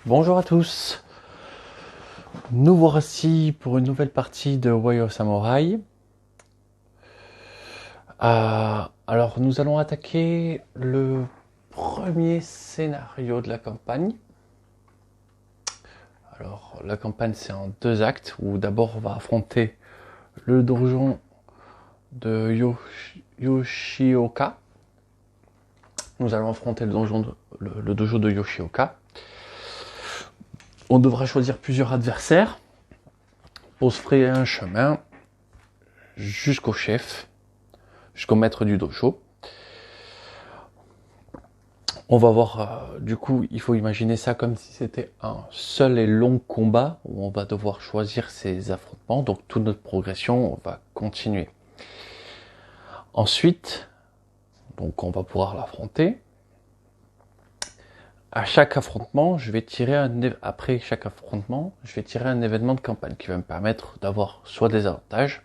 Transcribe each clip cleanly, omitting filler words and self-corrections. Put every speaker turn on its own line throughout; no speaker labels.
Bonjour à tous, nous voici pour une nouvelle partie de Warrior Samurai. Alors nous allons attaquer le premier scénario de la campagne. Alors la campagne c'est en deux actes où d'abord on va affronter le donjon de Yoshioka. Nous allons affronter le dojo de Yoshioka. On devra choisir plusieurs adversaires pour se frayer un chemin jusqu'au chef, jusqu'au maître du dojo. On va voir, du coup, il faut imaginer ça comme si c'était un seul et long combat où on va devoir choisir ses affrontements. Donc toute notre progression va continuer. Ensuite, donc on va pouvoir l'affronter. À chaque affrontement, après chaque affrontement, je vais tirer un événement de campagne qui va me permettre d'avoir soit des avantages,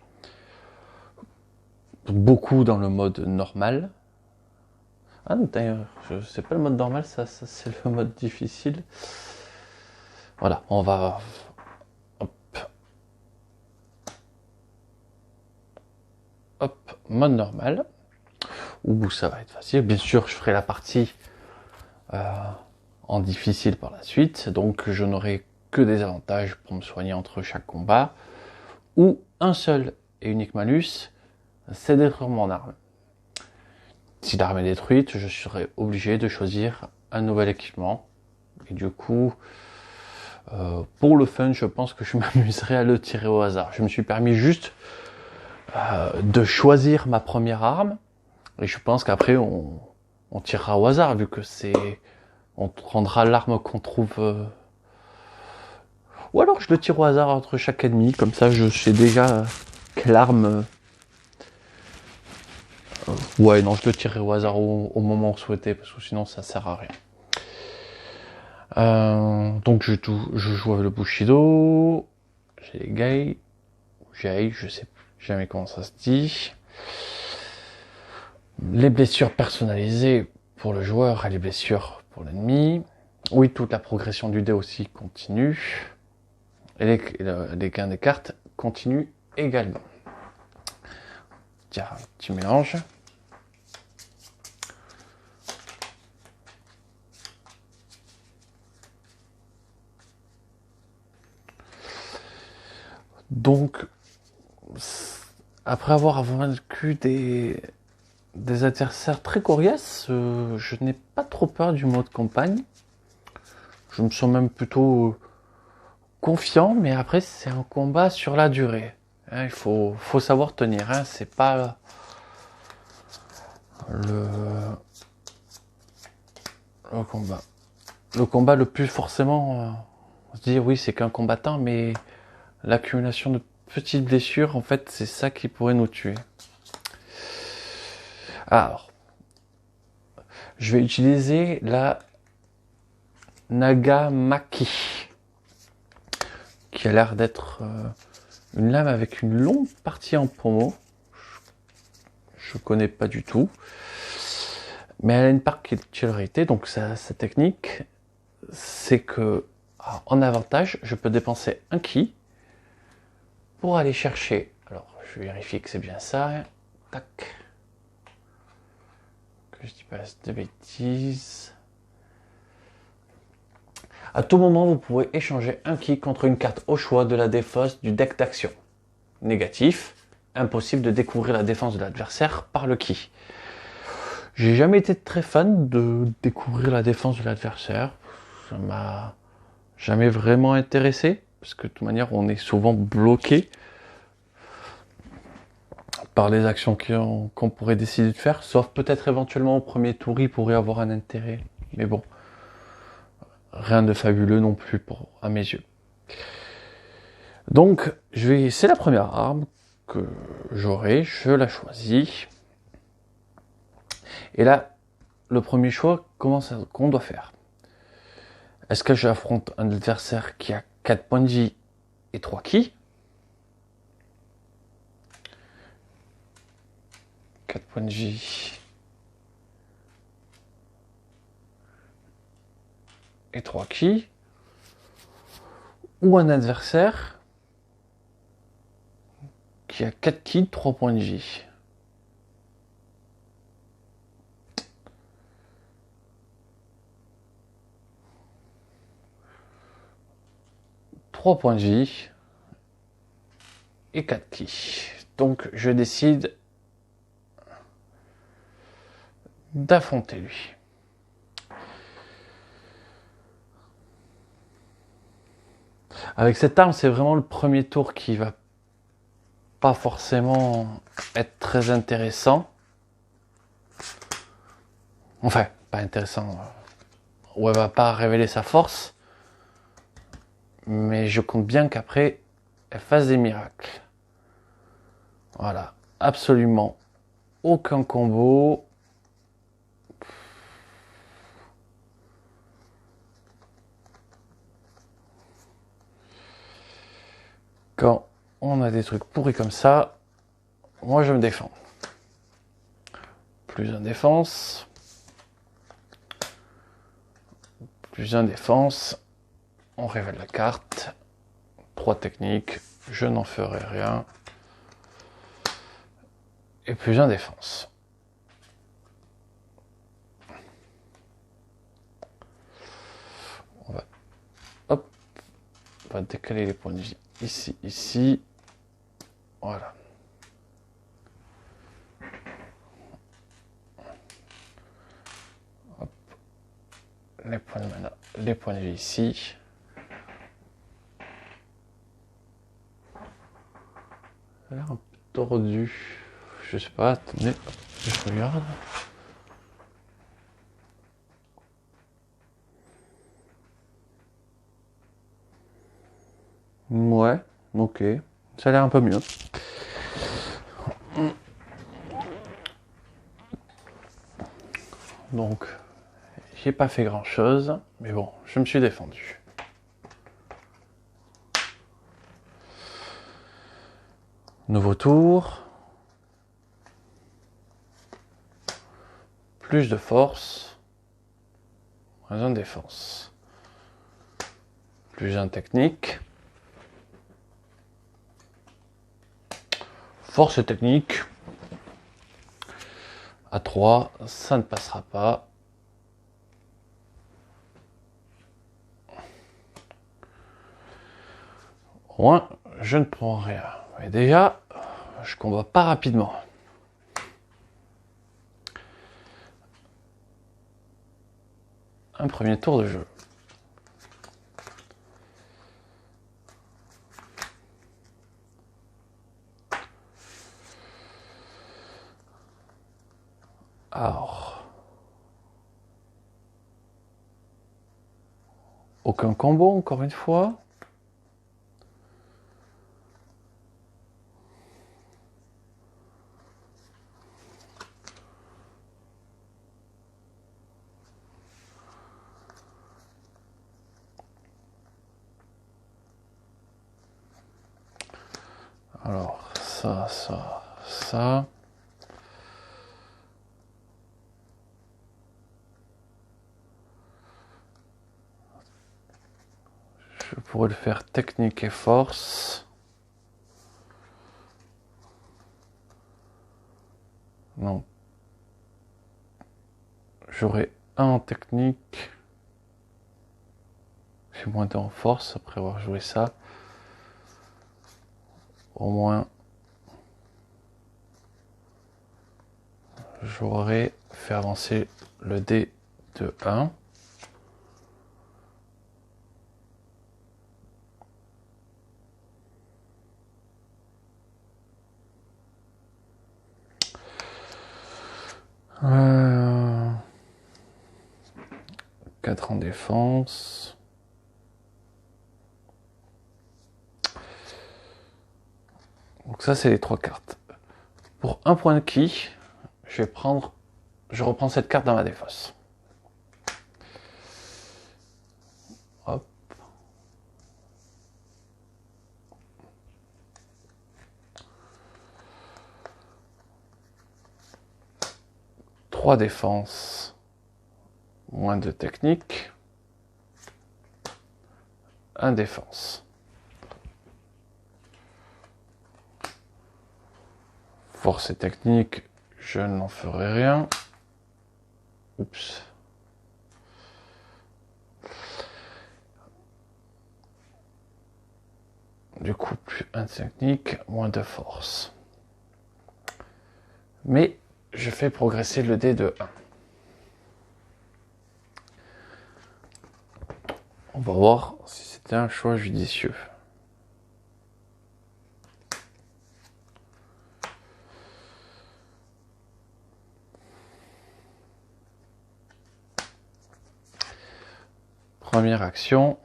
beaucoup dans le mode normal. Ah d'ailleurs, c'est pas le mode normal, ça c'est le mode difficile. Voilà, on va... Hop, mode normal, où ça va être facile. Bien sûr, je ferai la partie en difficile par la suite, donc je n'aurai que des avantages pour me soigner entre chaque combat, ou un seul et unique malus, c'est détruire mon arme. Si l'arme est détruite, je serai obligé de choisir un nouvel équipement, et du coup, pour le fun, je pense que je m'amuserai à le tirer au hasard. Je me suis permis juste de choisir ma première arme, et je pense qu'après on tirera au hasard, vu que on prendra l'arme qu'on trouve, ou alors je le tire au hasard entre chaque ennemi, comme ça je sais déjà quelle arme. Ouais, non, je le tirerai au hasard au moment souhaité, parce que sinon ça sert à rien. Donc je joue avec le Bushido, j'ai les Gai, je sais jamais comment ça se dit. Les blessures personnalisées pour le joueur et les blessures pour l'ennemi. Oui, toute la progression du dé aussi continue. Et les gains des cartes continuent également. Tiens, un petit mélange. Donc, après avoir vaincu des adversaires très coriaces, je n'ai pas trop peur du mode campagne. Je me sens même plutôt confiant, mais après c'est un combat sur la durée. Il faut savoir tenir, hein. C'est pas le combat. Le combat le plus forcément, on se dit oui c'est qu'un combattant, mais l'accumulation de petites blessures, en fait, c'est ça qui pourrait nous tuer. Alors, je vais utiliser la Nagamaki, qui a l'air d'être une lame avec une longue partie en pommeau. Je connais pas du tout. Mais elle a une particularité, donc sa technique, c'est que, en avantage, je peux dépenser un ki pour aller chercher. Alors, je vérifie que c'est bien ça. Tac. Que je dis pas de bêtises. À tout moment, vous pouvez échanger un ki contre une carte au choix de la défausse du deck d'action. Négatif, impossible de découvrir la défense de l'adversaire par le ki. J'ai jamais été très fan de découvrir la défense de l'adversaire. Ça m'a jamais vraiment intéressé, parce que de toute manière, on est souvent bloqué par les actions qu'on pourrait décider de faire, sauf peut-être éventuellement au premier tour, il pourrait avoir un intérêt. Mais bon, rien de fabuleux non plus à mes yeux. Donc, c'est la première arme que j'aurai, je la choisis. Et là, le premier choix, qu'on doit faire? Est-ce que j'affronte un adversaire qui a 4 points de vie et 3 ki? 4 points de vie et 3 ki. ou un adversaire qui a 4 kills, 3 points de vie. Trois points de vie et 4 kills. Donc je décide d'affronter lui. Avec cette arme, c'est vraiment le premier tour qui va pas forcément être très intéressant. Enfin, pas intéressant. Où elle va pas révéler sa force. Mais je compte bien qu'après, elle fasse des miracles. Voilà. Absolument aucun combo. Quand on a des trucs pourris comme ça, moi je me défends. Plus un défense. Plus un défense. On révèle la carte. 3 techniques. Je n'en ferai rien. Et plus un défense. On va décaler les points de vie ici, ici. Voilà. Hop. Les points de mana, les points de vie ici. Ça a l'air un peu tordu. Je sais pas, attendez, je regarde. Ouais, ok. Ça a l'air un peu mieux. Donc, j'ai pas fait grand chose, mais bon, je me suis défendu. Nouveau tour. Plus de force. Moins un défense. Plus un technique. Force et technique. À 3, ça ne passera pas. Au moins, je ne prends rien. Mais déjà, je combats pas rapidement. Un premier tour de jeu. Alors, aucun combo encore une fois. Alors, ça. Je pourrais le faire technique et force. Non. J'aurai un en technique. J'ai moins d'un en force après avoir joué ça. Au moins, j'aurais fait avancer le dé de 1. Euh... 4 en défense. Donc ça, c'est les 3 cartes. Pour un point de ki, je reprends cette carte dans ma défausse. Hop. Trois défenses, moins de technique. Un défense. Force et technique, je n'en ferai rien. Oups. Du coup, plus 1 de technique, moins de force. Mais je fais progresser le dé de 1. On va voir si c'était un choix judicieux. Première action.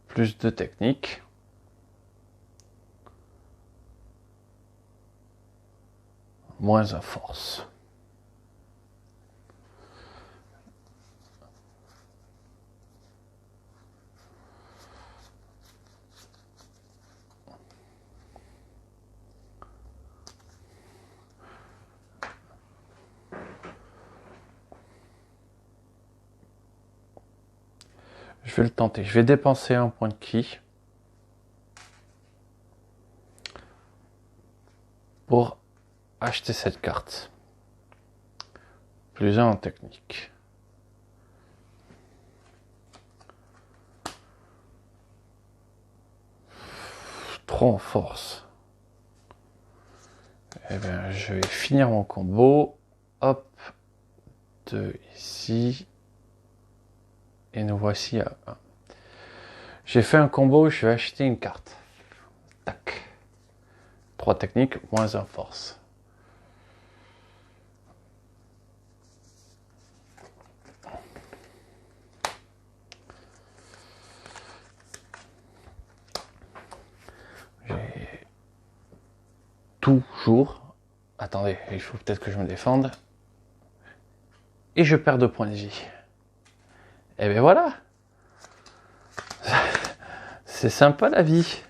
Plus de technique. Moins en force. Je vais le tenter. Je vais dépenser un point de ki pour acheter cette carte. Plus 1 en technique. Trop en force. Eh bien, je vais finir mon combo. Hop. 2 ici. Et nous voici à 1. J'ai fait un combo, je vais acheter une carte. Tac. 3 techniques, moins 1 force. J'ai toujours... Attendez, il faut peut-être que je me défende. Et je perds 2 points de vie. Et bien voilà. C'est sympa la vie.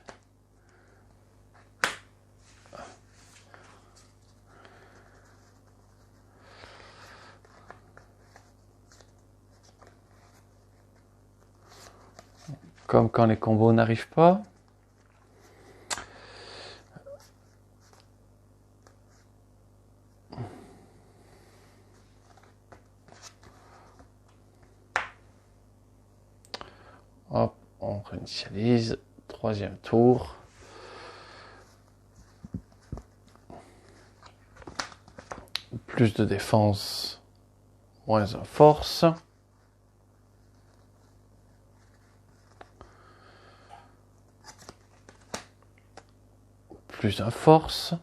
Comme quand les combos n'arrivent pas. Hop, on réinitialise. 3e tour. Plus de défense, moins 1 force. Plus 1 force.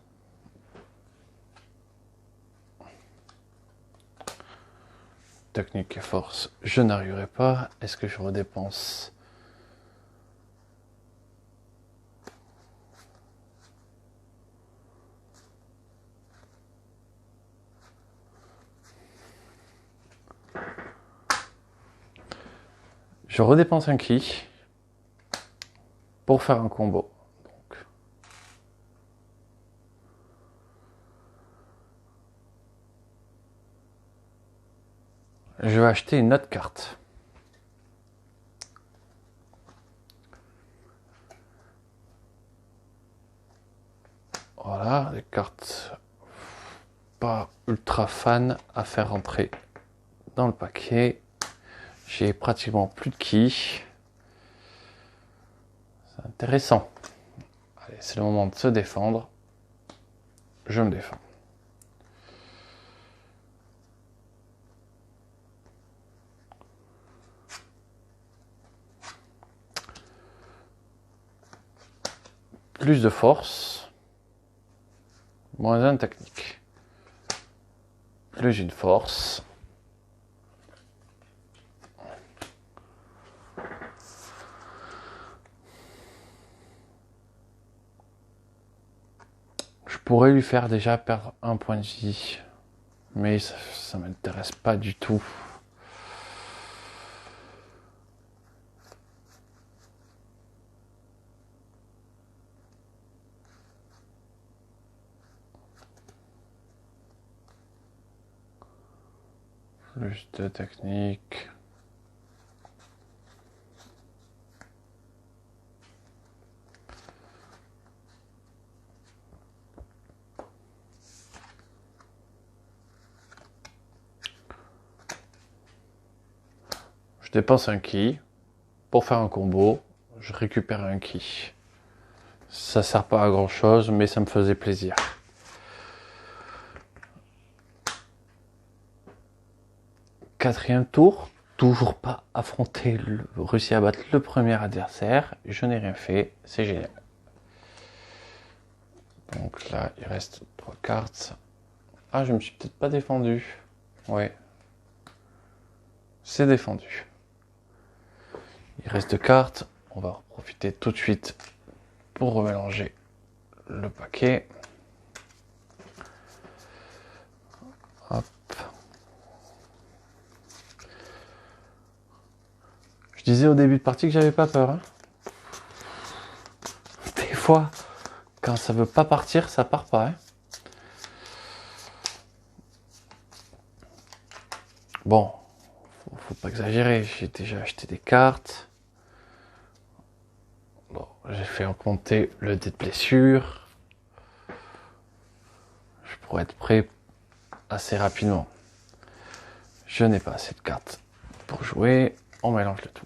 Technique et force, je n'arriverai pas. Est-ce que je redépense? Je redépense un ki pour faire un combo. Donc, je vais acheter une autre carte. Voilà, les cartes pas ultra fan à faire rentrer dans le paquet. J'ai pratiquement plus de ki. C'est intéressant. Allez, c'est le moment de se défendre. Je me défends. Plus de force. Moins 1 technique. Plus une force. Je pourrais lui faire déjà perdre un point de vie. Mais ça m'intéresse pas du tout. Plus de technique. je dépense un ki. Pour faire un combo, je récupère un ki. Ça sert pas à grand chose, mais ça me faisait plaisir. Quatrième tour, toujours pas affronté, réussi à battre le premier adversaire. Je n'ai rien fait, c'est génial. Donc là, il reste 3 cartes. Ah, je me suis peut-être pas défendu. Ouais. C'est défendu. Il reste 2 cartes. On va en profiter tout de suite pour remélanger le paquet. Hop. Je disais au début de partie que j'avais pas peur. Hein. Des fois, quand ça veut pas partir, ça part pas. Hein. Bon, faut pas exagérer. J'ai déjà acheté des cartes. Bon, j'ai fait augmenter le dé de blessure. Je pourrais être prêt assez rapidement. Je n'ai pas assez de cartes pour jouer. On mélange le tout.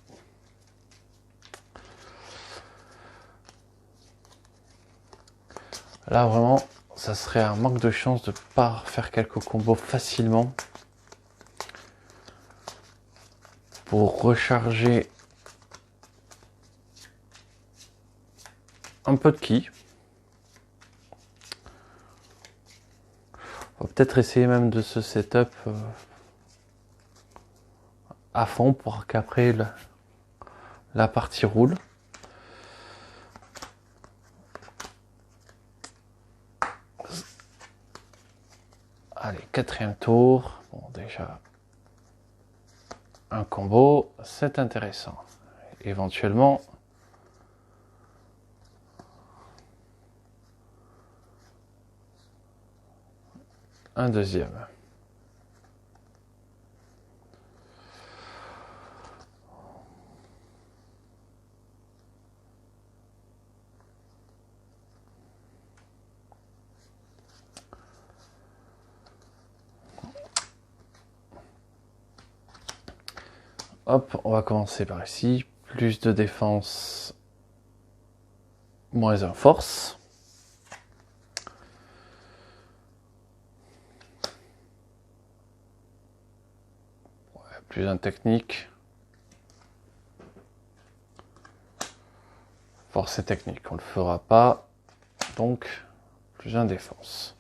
Là, vraiment, ça serait un manque de chance de ne pas faire quelques combos facilement. Pour recharger un peu de ki. On va peut-être essayer même de ce setup à fond pour qu'après la partie roule. Allez, quatrième tour. Bon, déjà, un combo, c'est intéressant. Éventuellement, un deuxième. Hop, on va commencer par ici. Plus de défense, moins un force. Ouais, plus un technique. Force et technique, on le fera pas. Donc, plus un défense.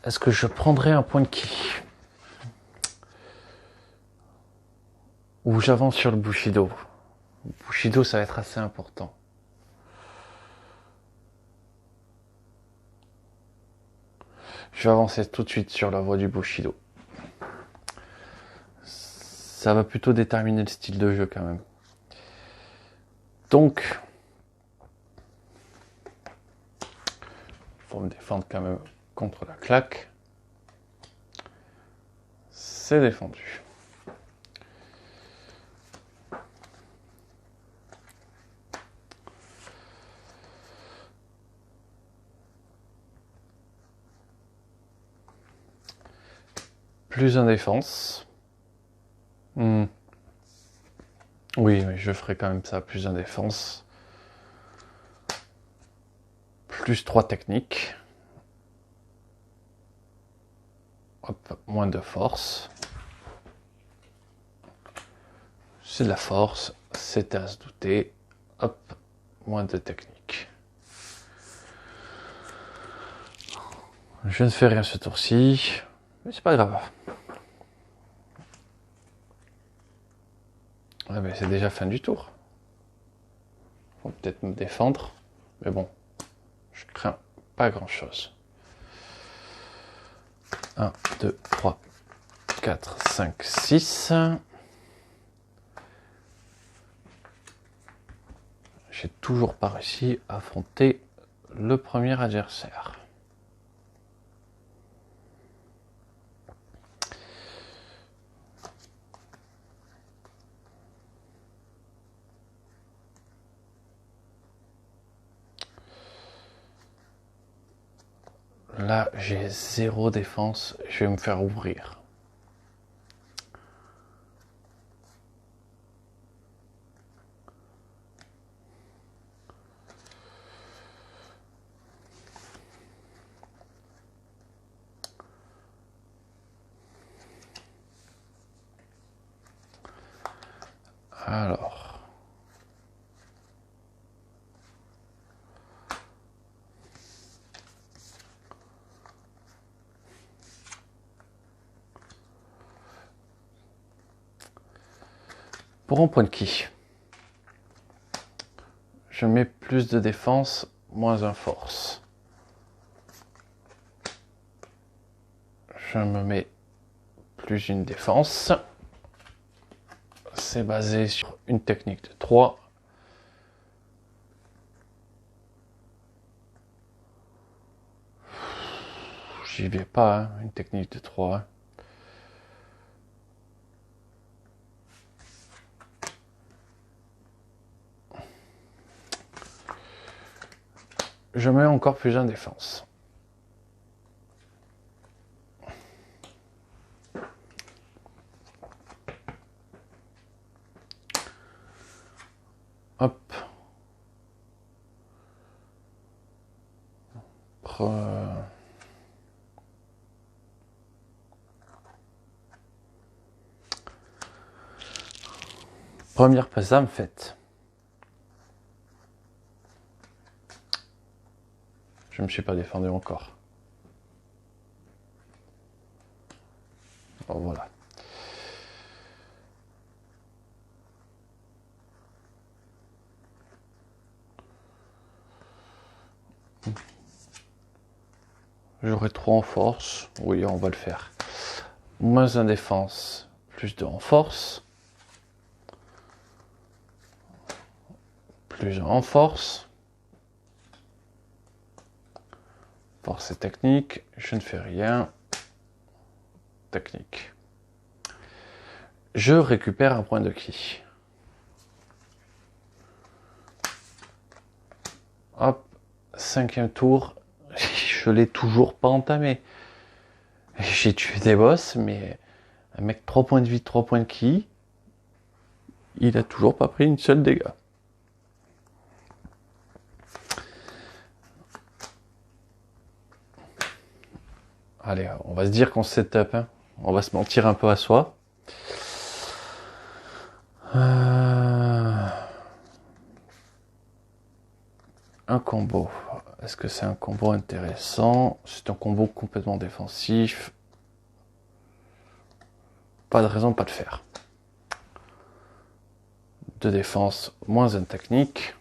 Est-ce que je prendrai un point de ki? Ou j'avance sur le Bushido? Bushido, ça va être assez important. Je vais avancer tout de suite sur la voie du Bushido. Ça va plutôt déterminer le style de jeu quand même. Donc, faut me défendre quand même contre la claque. C'est défendu. Plus un défense. Oui, mais je ferai quand même ça, plus un défense. Plus 3 techniques. Hop, moins de force. C'est de la force, c'était à se douter. Hop, moins de technique. Je ne fais rien ce tour-ci, mais c'est pas grave. Ouais, mais c'est déjà fin du tour. Faut peut-être me défendre, mais bon, je crains pas grand-chose. 1, 2, 3, 4, 5, 6. J'ai toujours pas réussi à affronter le premier adversaire. Là, j'ai 0 défense. Je vais me faire ouvrir. Alors. Pour un point de ki, je mets plus de défense, moins un force. Je me mets plus une défense. C'est basé sur une technique de 3. J'y vais pas, hein, une technique de 3. Hein. Je mets encore plus en défense. Hop. Première pesame faite. Je ne me suis pas défendu encore. Bon, voilà. J'aurai 3 en force. Oui, on va le faire. Moins 1 défense, plus 2 en force. Plus 1 en force. Force et technique. Je ne fais rien. Technique. Je récupère un point de ki. Hop. 5e tour. Je l'ai toujours pas entamé. J'ai tué des boss, mais un mec 3 points de vie, 3 points de ki, il a toujours pas pris une seule dégât. Allez, on va se dire qu'on setup, hein. On va se mentir un peu à soi. Un combo. Est-ce que c'est un combo intéressant? C'est un combo complètement défensif. Pas de raison de pas le faire. 2 défense, moins 1 technique.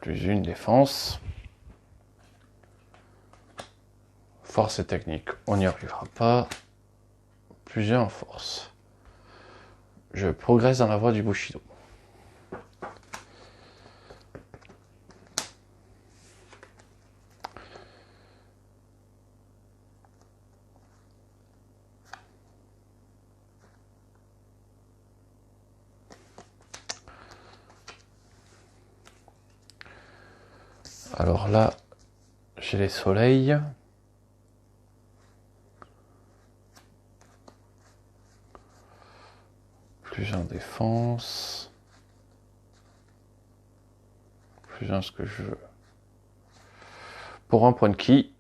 Plus 1 défense. Force et technique, on n'y arrivera pas. Plus 1 en force. Je progresse dans la voie du Bushido. Alors là, j'ai les soleils. Plus en défense. Plus en ce que je veux. Pour un point de ki,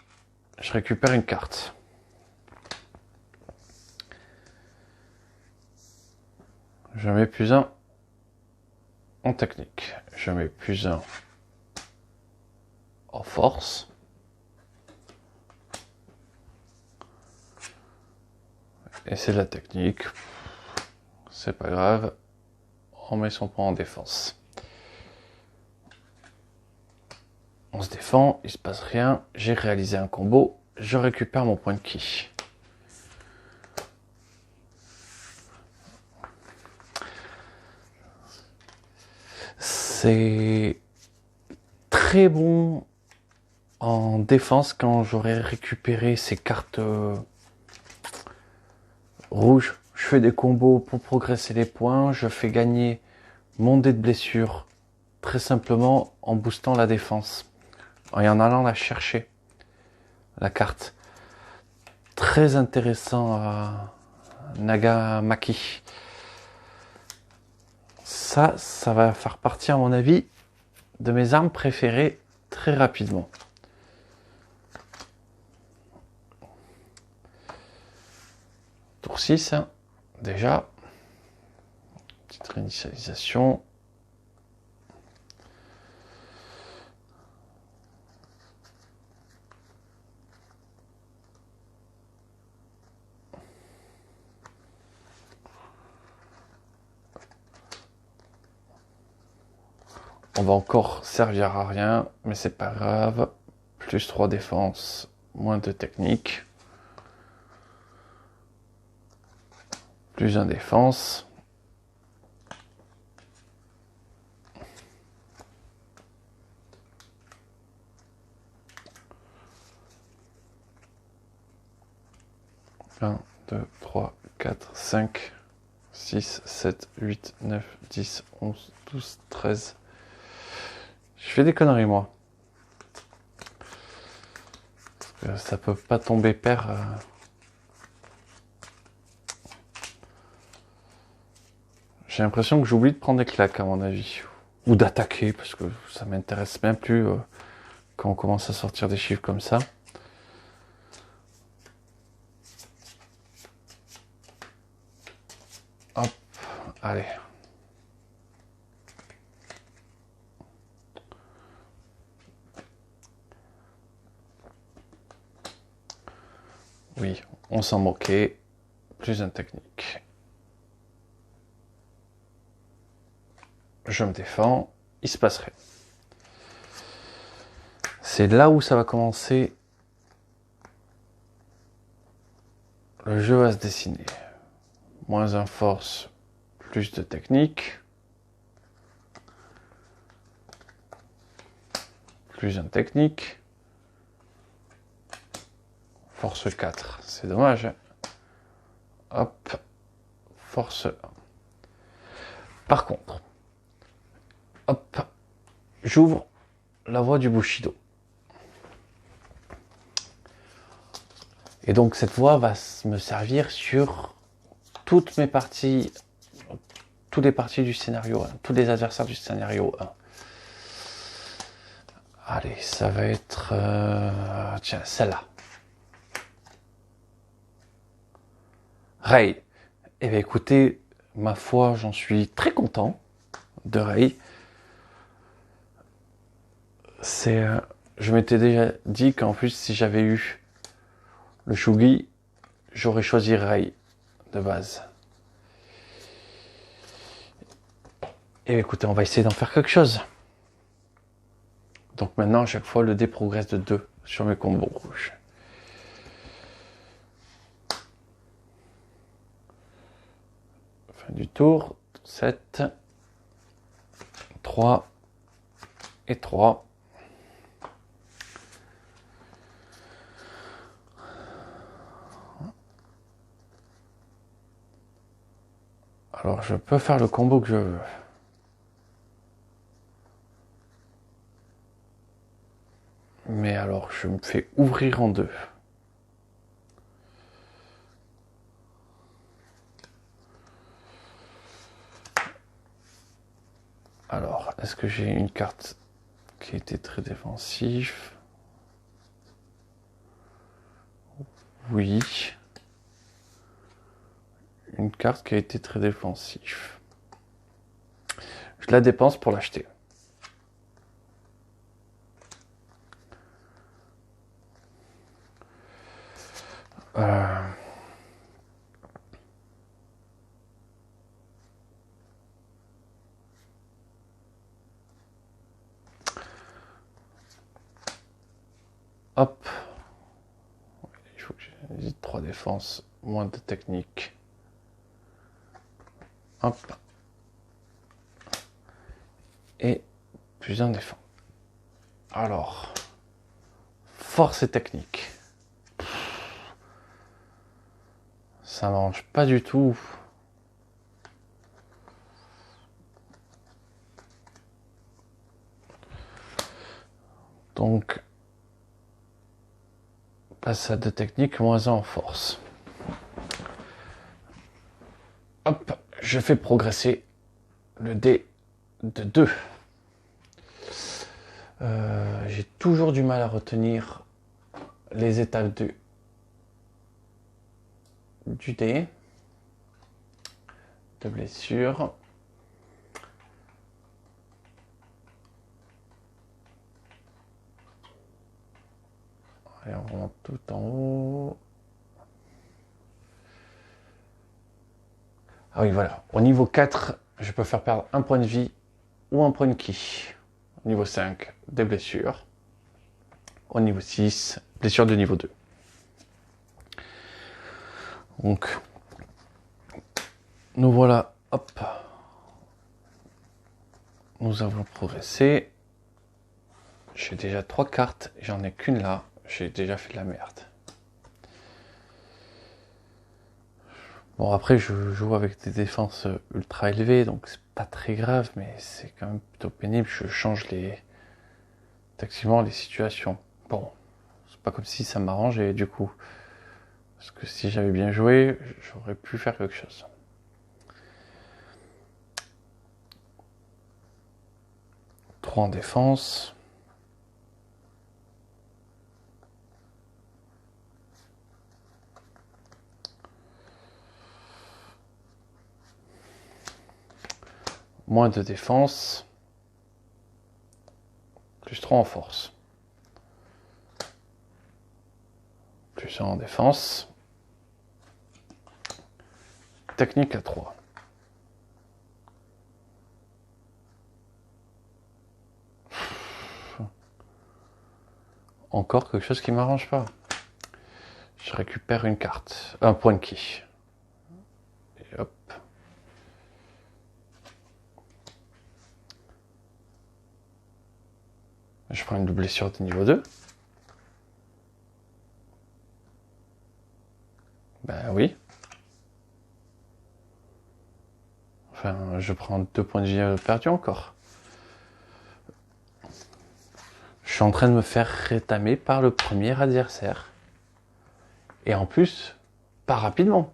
je récupère une carte. Je mets plus 1 en technique. Je mets plus 1 en force. Et c'est de la technique. C'est pas grave. On met son point en défense. On se défend, il se passe rien. J'ai réalisé un combo. Je récupère mon point de ki. C'est très bon en défense quand j'aurai récupéré ces cartes rouges. Je fais des combos pour progresser les points. Je fais gagner mon dé de blessure très simplement en boostant la défense et en allant la chercher, la carte. Très intéressant à Nagamaki. Ça va faire partie à mon avis de mes armes préférées très rapidement. Tour 6, hein, déjà. Petite réinitialisation. On va encore servir à rien, mais c'est pas grave. Plus 3 défense, moins de technique. Plus 1 défense. Un, 2, 3, 4, 5, 6, 7, 8, 9, 10, 11, 12, 13. Je fais des conneries, moi. Parce que ça peut pas tomber pair. J'ai l'impression que j'oublie de prendre des claques, à mon avis. Ou d'attaquer, parce que ça m'intéresse même plus quand on commence à sortir des chiffres comme ça. Hop, allez. Oui, on s'en moquait. Plus un technique. Je me défends. Il se passe rien. C'est là où ça va commencer. Le jeu va se dessiner. Moins un force, plus de technique. Plus un technique. Force 4, c'est dommage. Hop, force 1. Par contre, hop, j'ouvre la voie du Bushido. Et donc cette voie va me servir sur toutes mes parties, toutes les parties du scénario 1, tous les adversaires du scénario 1. Allez, ça va être... tiens, celle-là. Rei. Eh bien écoutez, ma foi, j'en suis très content de Rei. C'est... je m'étais déjà dit qu'en plus, si j'avais eu le Shugi, j'aurais choisi Rei de base. Et écoutez, on va essayer d'en faire quelque chose. Donc maintenant, à chaque fois, le dé progresse de 2 sur mes combos rouges. Fin du tour, 7, 3 et 3. Alors, je peux faire le combo que je veux. Mais alors, je me fais ouvrir en 2. Alors, est-ce que j'ai une carte qui était très défensive? Oui. Une carte qui a été très défensive. Je la dépense pour l'acheter. Hop. Il faut que j'ai 3 défenses, moins de technique. Hop. Et plus un défense. Alors, force et technique. Ça m'arrange pas du tout. Donc, passade de technique, moins 1 en force. Hop, je fais progresser le dé de 2. J'ai toujours du mal à retenir les étapes du dé de blessure. Allez, on remonte tout en haut. Ah oui, voilà. Au niveau 4, je peux faire perdre un point de vie ou un point de ki. Au niveau 5, des blessures. Au niveau 6, blessure de niveau 2. Donc, nous voilà, hop. Nous avons progressé. J'ai déjà 3 cartes, j'en ai qu'une là. J'ai déjà fait de la merde. Bon, après, je joue avec des défenses ultra élevées, donc c'est pas très grave, mais c'est quand même plutôt pénible. Je change tactiquement les situations. Bon, c'est pas comme si ça m'arrangeait du coup. Parce que si j'avais bien joué, j'aurais pu faire quelque chose. Trois en défense. Moins de défense. Plus 3 en force. Plus 1 en défense. Technique à 3. Encore quelque chose qui m'arrange pas. Je récupère une carte. Un point de ki. Et hop. Je prends une blessure de niveau 2. Ben oui. Enfin, je prends 2 points de vie perdus encore. Je suis en train de me faire rétamer par le premier adversaire. Et en plus, pas rapidement.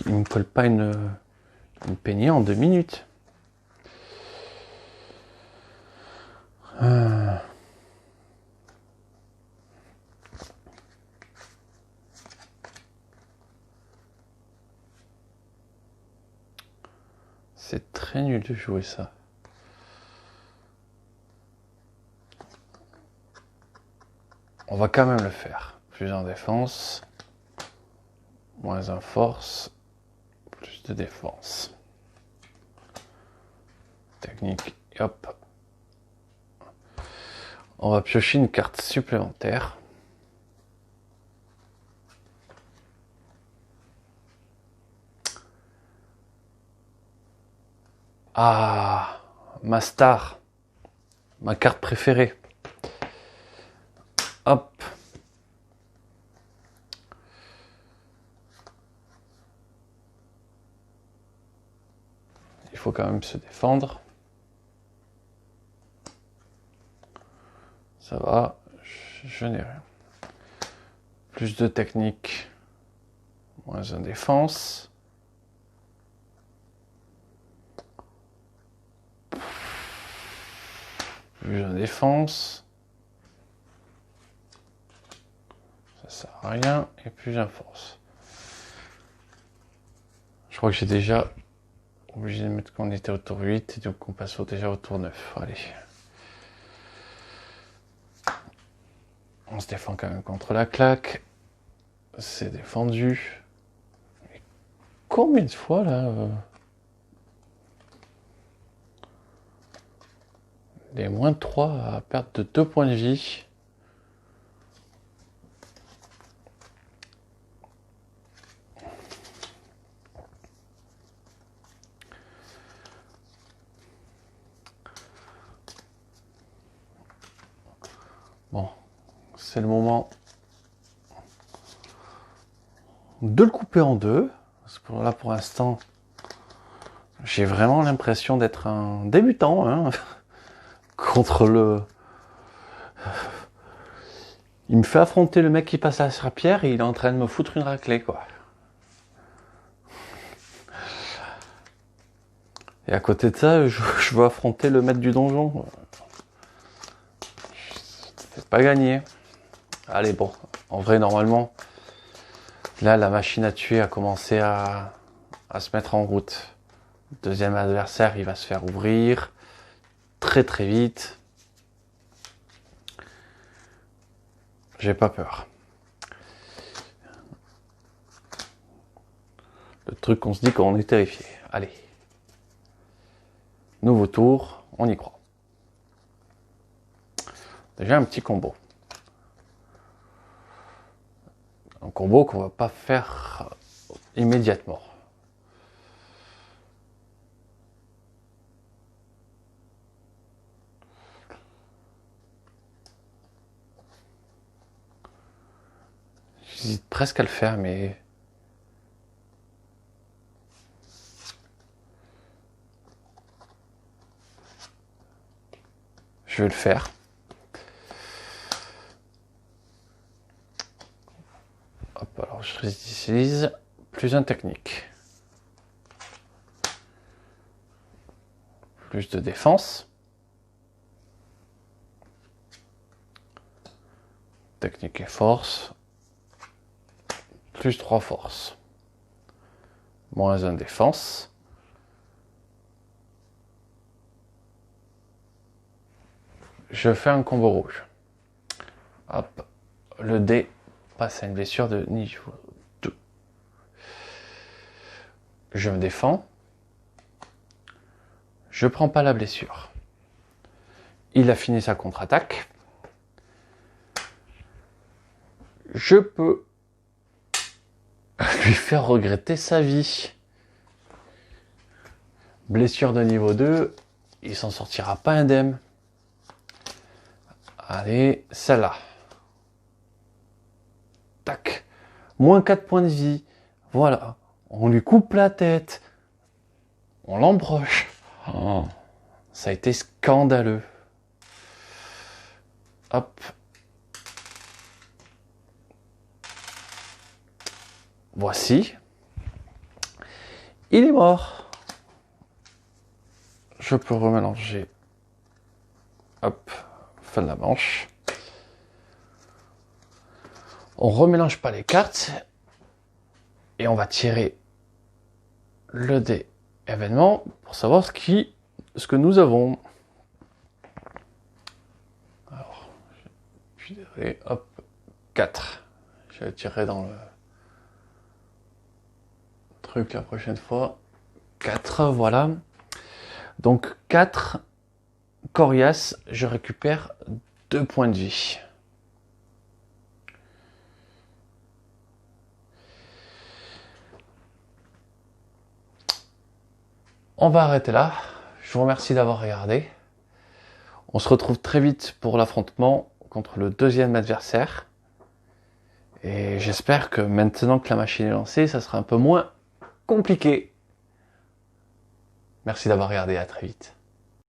Il me colle pas une peignée en 2 minutes. C'est très nul de jouer ça. On va quand même le faire. Plus en défense. Moins en force. Plus de défense. Technique. Et hop. On va piocher une carte supplémentaire. Ah, ma star. Ma carte préférée. Hop. Il faut quand même se défendre. Ça va, je n'ai rien. Plus de technique, moins en défense. Plus en défense. Ça sert à rien. Et plus en force. Je crois que j'ai déjà obligé de mettre qu'on était au tour 8 et donc on passe déjà au tour 9. Allez. On se défend quand même contre la claque. C'est défendu. Mais combien de fois là les moins de 3 à perdre de 2 points de vie. Bon, c'est le moment de le couper en deux. Là, pour l'instant, j'ai vraiment l'impression d'être un débutant. Hein. contre le... Il me fait affronter le mec qui passe à la serpillière et il est en train de me foutre une raclée, quoi. Et à côté de ça, je veux affronter le maître du donjon. C'est pas gagné. Allez, bon. En vrai, normalement, là, la machine à tuer a commencé à se mettre en route. Deuxième adversaire, il va se faire ouvrir très très vite. J'ai pas peur. Le truc qu'on se dit quand on est terrifié. Allez. Nouveau tour, on y croit. Déjà un petit combo. Un combo qu'on va pas faire immédiatement. J'hésite presque à le faire, mais... je vais le faire. Hop, alors je réutilise plus un technique. Plus de défense. Technique et force. Plus 3 force. Moins 1 défense. Je fais un combo rouge. Hop, le dé passe à une blessure de niveau 2. Je me défends. Je prends pas la blessure. Il a fini sa contre-attaque. Je peux lui faire regretter sa vie. Blessure de niveau 2, il s'en sortira pas indemne. Allez, celle-là. Tac. Moins 4 points de vie. Voilà. On lui coupe la tête. On l'embroche. Oh, ça a été scandaleux. Hop. Voici. Il est mort. Je peux remélanger. Hop. Fin de la manche. On remélange pas les cartes. Et on va tirer le dé événement pour savoir ce que nous avons. Alors, je dirais, hop, 4. Je vais tirer dans le truc la prochaine fois. 4, voilà. Donc 4, coriace, je récupère 2 points de vie. On va arrêter là. Je vous remercie d'avoir regardé. On se retrouve très vite pour l'affrontement contre le deuxième adversaire. Et j'espère que maintenant que la machine est lancée, ça sera un peu moins compliqué. Merci d'avoir regardé, à très vite.